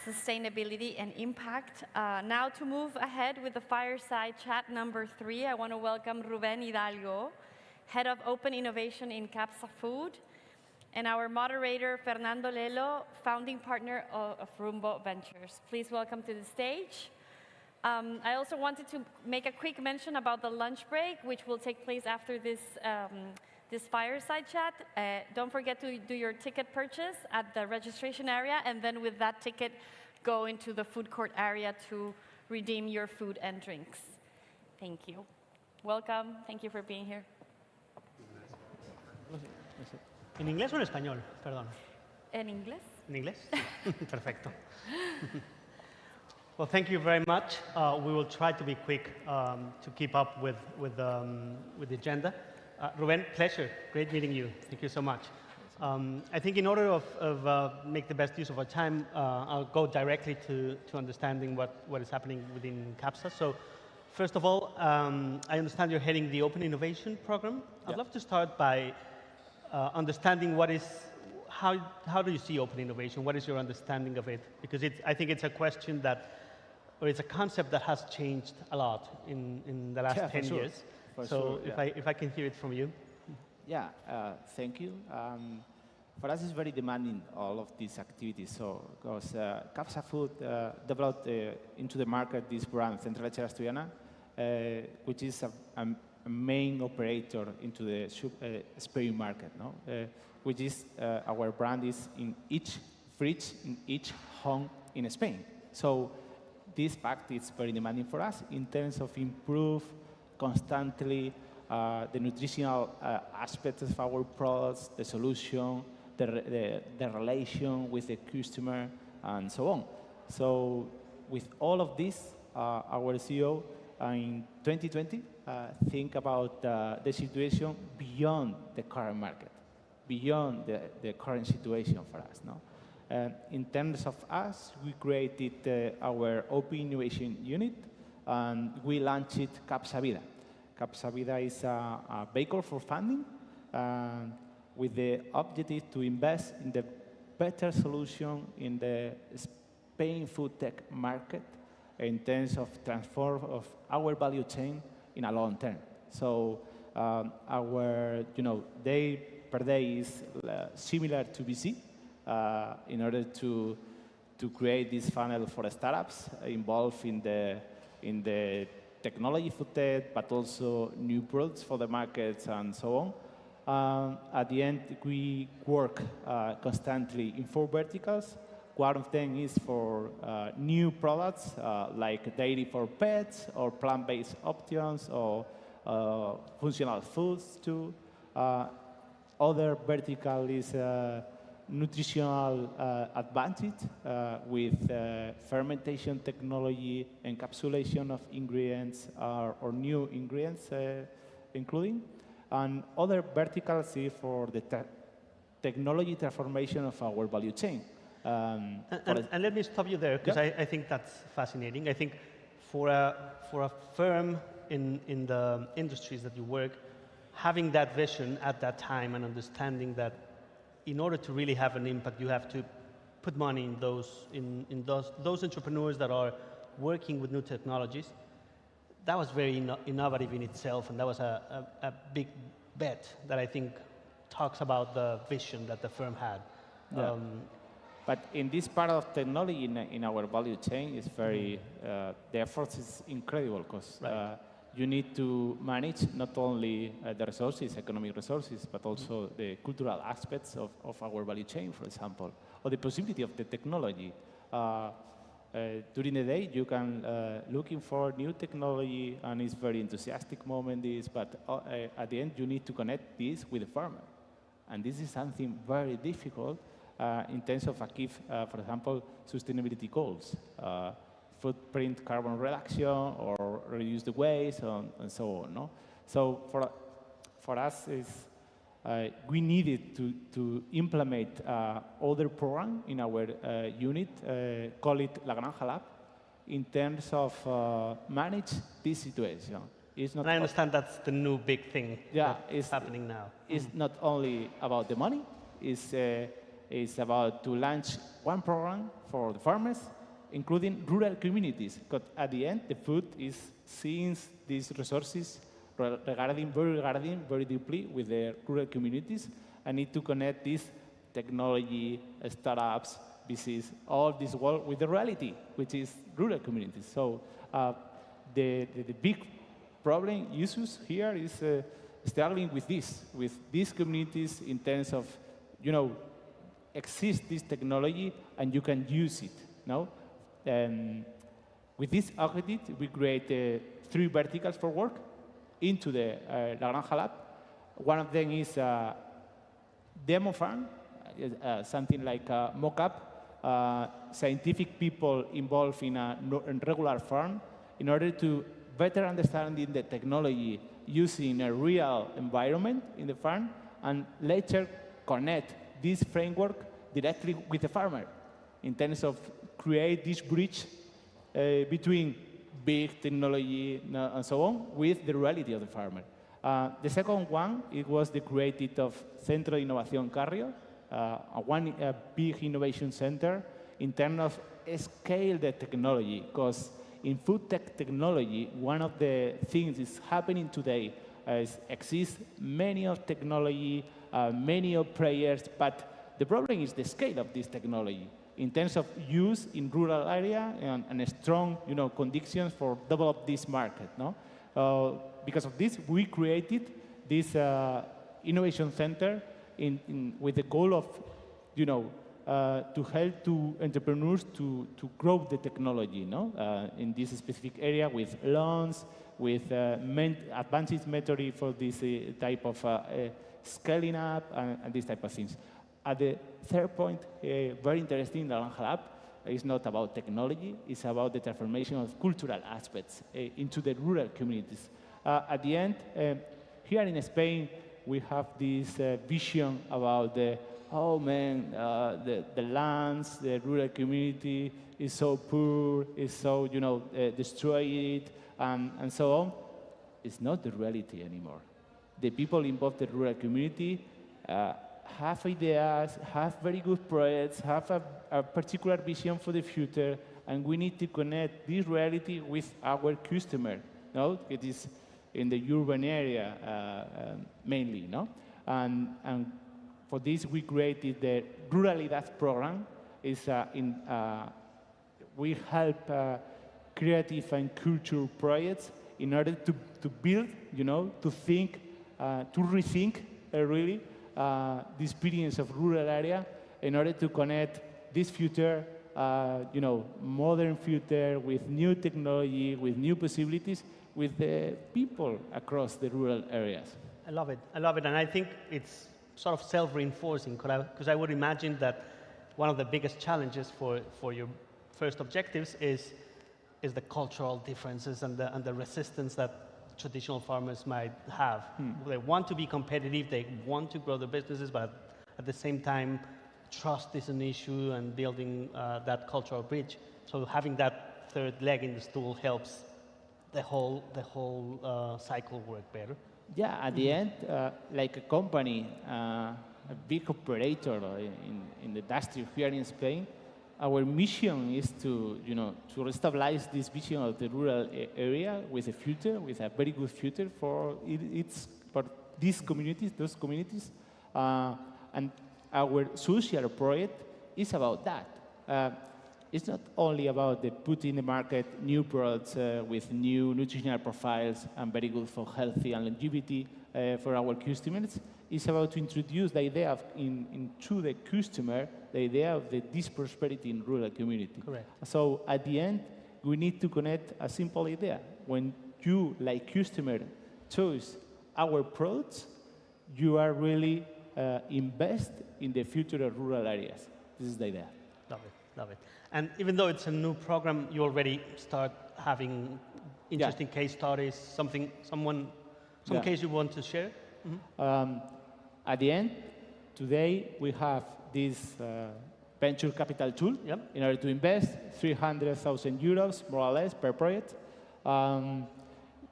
sustainability, and impact. Now to move ahead with the Fireside Chat number 3, I want to welcome Rubén Hidalgo, Head of Open Innovation in CAPSA Food, and our moderator, Fernando Lelo, founding partner of Rumbo Ventures. Please welcome to the stage. I also wanted to make a quick mention about the lunch break, which will take place after this Fireside Chat. Don't forget to do your ticket purchase at the registration area, and then with that ticket, go into the food court area to redeem your food and drinks. Thank you. Welcome. Thank you for being here. ¿En inglés o en español? Perdón. ¿En inglés? ¿En inglés? Perfecto. Well, thank you very much. We will try to be quick to keep up with the agenda. Rubén, pleasure. Great meeting you. Thank you so much. I think in order of make the best use of our time, I'll go directly to understanding what is happening within CAPSA. So, first of all, I understand you're heading the Open Innovation Program. I'd love to start by understanding how do you see open innovation? What is your understanding of it? Because I think it's a question or it's a concept that has changed a lot in the last 10 years. If I can hear it from you. Yeah, thank you. For us, it's very demanding, all of these activities. So, because CAPSA Food developed into the market this brand, Central Lechera Asturiana, which is a main operator into the Spain market, no? Which is our brand is in each fridge, in each home in Spain. So this fact is very demanding for us in terms of improve constantly the nutritional aspects of our products, the solution, the relation with the customer, and so on. So with all of this, our CEO in 2020 think about the situation beyond the current market, beyond the current situation for us. No? In terms of us, we created our Open Innovation Unit, and we launched CAPSA Vida. CAPSA Vida is a vehicle for funding with the objective to invest in the better solution in the Spain food tech market in terms of transform of our value chain in a long term. So our day per day is similar to VC in order to create this funnel for startups involved in the technology food tech, but also new products for the markets and so on. At the end, we work constantly in 4 verticals. One of them is for new products like dairy for pets or plant-based options or functional foods too. Other vertical is nutritional advantage with fermentation technology, encapsulation of ingredients or new ingredients including. And other verticals is for the technology transformation of our value chain. And let me stop you there, because I think that's fascinating. I think for a firm in the industries that you work, having that vision at that time and understanding that in order to really have an impact, you have to put money in those entrepreneurs that are working with new technologies. That was very innovative in itself, and that was a big bet that I think talks about the vision that the firm had. Yeah. But in this part of technology in our value chain, is very the effort is incredible because you need to manage not only the resources, economic resources, but also the cultural aspects of our value chain, for example, or the possibility of the technology. During the day, you can looking for new technology, and it's very enthusiastic moment. But at the end, you need to connect this with the farmer, and this is something very difficult in terms of achieve, for example, sustainability goals, footprint, carbon reduction, or reduce the waste, and so on. No? So for us, we needed to implement other program in our unit, call it La Granja Lab, in terms of manage this situation. It's not. And I understand that's the new big thing. Yeah, it's happening now. It's not only about the money. It's is about to launch one program for the farmers, including rural communities. Because at the end, the food is seeing these resources regarding very deeply with the rural communities. I need to connect this technology, startups, business, all this world with the reality, which is rural communities. So the big problem issues here is struggling with these communities in terms of, exist this technology and you can use it. No? With this architect, we create 3 verticals for work into the La Granja Lab. One of them is demo farm, something like a mock-up, scientific people involved in a regular farm in order to better understanding the technology using a real environment in the farm and later connect this framework directly with the farmer in terms of create this bridge between big technology and so on with the reality of the farmer. The second one, it was the created of Centro de Innovación Carrio, a big innovation center in terms of scale the technology, because in food tech technology, one of the things is happening today is exist many of technology, many of players, but the problem is the scale of this technology in terms of use in rural area and strong, conditions for develop this market. No, because of this, we created this innovation center with the goal of, to help to entrepreneurs to grow the technology, in this specific area with loans, with advanced method for this type of scaling up and these type of things. At the third point, very interesting, the Granja Lab is not about technology, it's about the transformation of cultural aspects into the rural communities. At the end, here in Spain, we have this vision about the lands, the rural community is so poor, is so, destroyed, and so on. It's not the reality anymore. The people involved in the rural community have ideas, have very good projects, have a particular vision for the future, and we need to connect this reality with our customer. No? It is in the urban area mainly, no? And for this, we created the Ruralidad program. We help creative and cultural projects in order to build, to think, to rethink really the experience of rural area in order to connect this future, modern future with new technology, with new possibilities, with the people across the rural areas. I love it, and I think it's sort of self-reinforcing, because I would imagine that one of the biggest challenges for your first objectives is the cultural differences and the resistance that traditional farmers might have. They want to be competitive, they want to grow their businesses, but at the same time, trust is an issue and building that cultural bridge. So having that third leg in the stool helps the whole cycle work better. Yeah, at the end, like a company, a big operator in the industry here in Spain, our mission is to establish this vision of the rural area with a future, with a very good future for these communities, those communities, and our social project is about that. It's not only about putting in the market new products with new nutritional profiles and very good for healthy and longevity for our customers. It's about to introduce the idea into the customer, the idea of this prosperity in rural community. Correct. So at the end, we need to connect a simple idea. When you, like customer, choose our products, you are really invest in the future of rural areas. This is the idea. Love it. And even though it's a new program, you already start having interesting case studies, some case you want to share? Mm-hmm. At the end, today we have this venture capital tool in order to invest 300,000 euros, more or less, per project.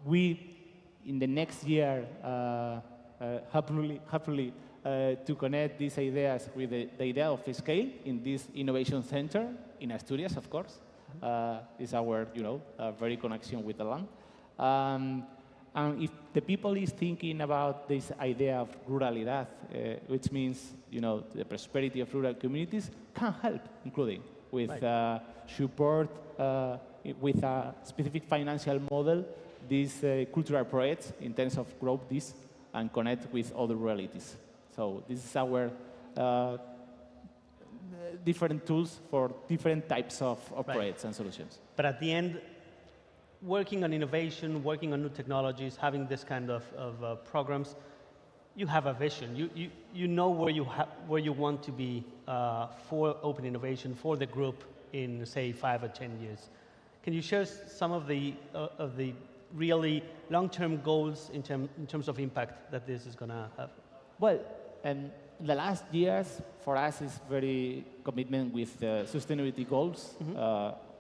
We, in the next year, happily to connect these ideas with the idea of scale in this innovation center in Asturias, of course. Is our, very connection with the land. And if the people is thinking about this idea of ruralidad, which means, the prosperity of rural communities, can help, including with support, with a specific financial model, these cultural projects in terms of grow this and connect with other realities. So this is our different tools for different types of projects and solutions. But at the end, working on innovation, working on new technologies, having this kind of programs, you have a vision. You know where you want to be for open innovation, for the group in, say, 5 or 10 years. Can you share some of the really long-term goals in terms of impact that this is going to have? Well, the last years for us is very commitment with sustainability goals.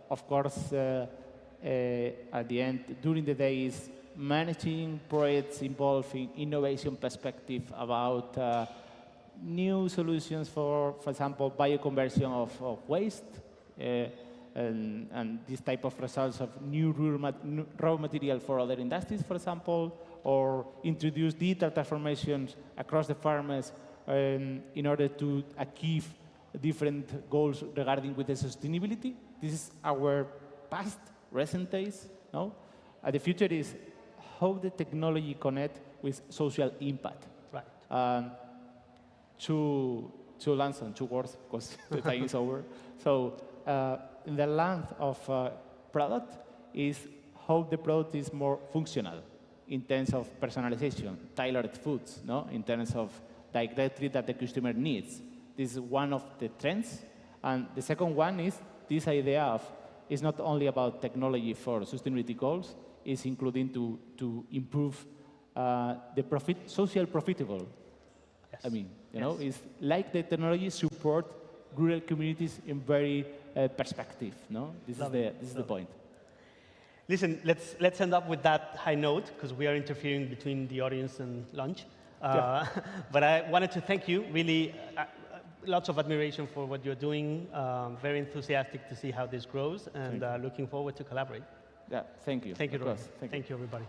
Of course, at the end, during the day is managing projects involving innovation perspective about new solutions for example, bioconversion of waste, and this type of results of new raw material for other industries, for example, or introduce digital transformations across the farmers in order to achieve different goals regarding with the sustainability. This is our past, recent days. No? The future is how the technology connect with social impact. Right. Two lands and 2 words, because the time is over. So in the length of product is how the product is more functional in terms of personalization, tailored foods, no? In terms of directly that the customer needs. This is one of the trends. And the second one is this idea of it's not only about technology for sustainability goals, it's including to improve the social profitable. Yes. I mean, it's like the technology support rural communities in very perspective. No, this is the point. Listen, let's end up with that high note because we are interfering between the audience and lunch. But I wanted to thank you. Really, lots of admiration for what you're doing. Very enthusiastic to see how this grows, and looking forward to collaborate. Yeah, thank you. Thank you, Rubén. Thank you. Thank you, everybody.